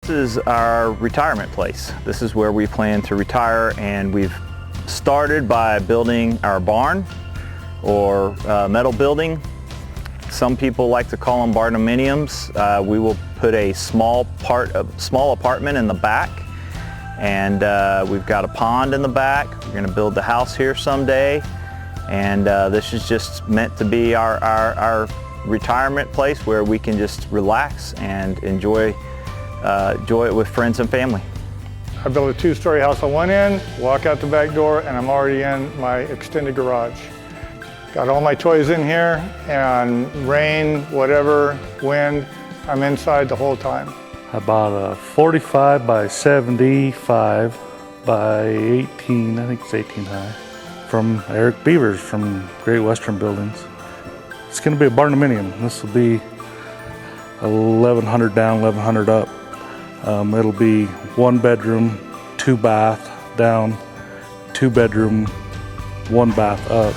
This is our retirement place. This is where we plan to retire, and we've started by building our barn or metal building. Some people like to call them barndominiums. We will put a small apartment in the back, and we've got a pond in the back. We're going to build the house here someday, and this is just meant to be our retirement place where we can just relax and enjoy it with friends and family. I built a two-story house on one end, walk out the back door, and I'm already in my extended garage. Got all my toys in here, and rain, whatever, wind, I'm inside the whole time. I bought a 45 by 75 by 18, I think it's 18 high, from Eric Beavers from Great Western Buildings. It's going to be a barndominium. This will be 1,100 down, 1,100 up. It'll be 1 bedroom, 2 bath down, 2 bedroom, 1 bath up,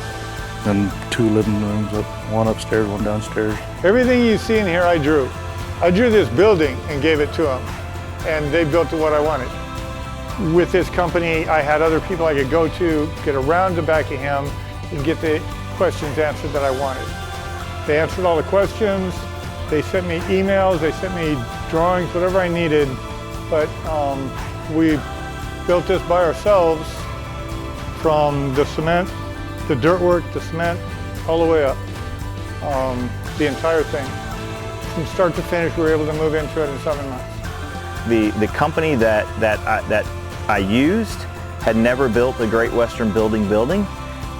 and 2 living rooms up, 1 upstairs, 1 downstairs. Everything you see in here I drew. I drew this building and gave it to them, and they built it what I wanted. With this company, I had other people I could go to, get around the back of him, and get the questions answered that I wanted. They answered all the questions, they sent me emails, they sent me drawings, whatever I needed, but we built this by ourselves from the cement, the dirt work, the cement, all the way up, the entire thing. From start to finish, we were able to move into it in 7 months. The company that I used had never built a Great Western building,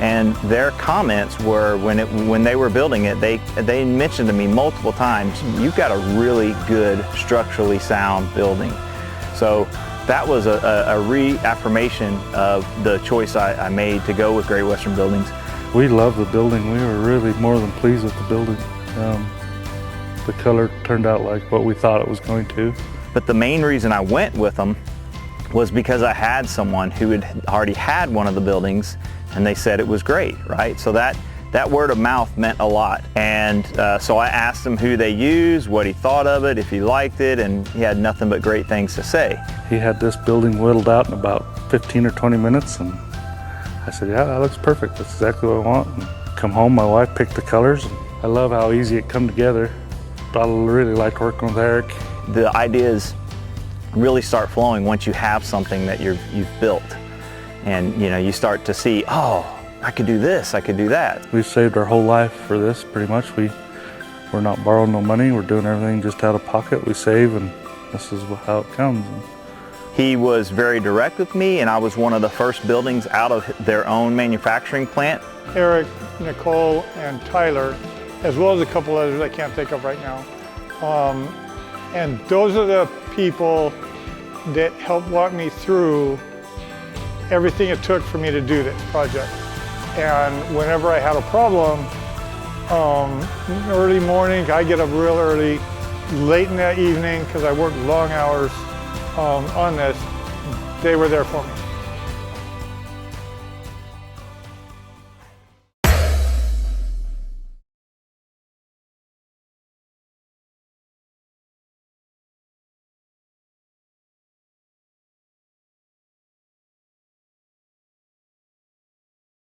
and their comments were, when they were building it, they mentioned to me multiple times, you've got a really good structurally sound building. So that was a reaffirmation of the choice I made to go with Great Western Buildings. We love the building. We were really more than pleased with the building. The color turned out like what we thought it was going to. But the main reason I went with them was because I had someone who had already had one of the buildings, and they said it was great, right? So that word of mouth meant a lot. And so I asked him who they used, what he thought of it, if he liked it, and he had nothing but great things to say. He had this building whittled out in about 15 or 20 minutes, and I said, yeah, that looks perfect. That's exactly what I want. And come home, my wife picked the colors, and I love how easy it come together. I really liked working with Eric. The ideas really start flowing once you have something that you've built. And you start to see, oh, I could do this, I could do that. We've saved our whole life for this, pretty much. We're not borrowing no money, we're doing everything just out of pocket. We save, and this is how it comes. He was very direct with me, and I was one of the first buildings out of their own manufacturing plant. Eric, Nicole, and Tyler, as well as a couple others I can't think of right now. And those are the people that helped walk me through everything it took for me to do this project. And whenever I had a problem, early morning, I get up real early, late in that evening, because I worked long hours on this, they were there for me.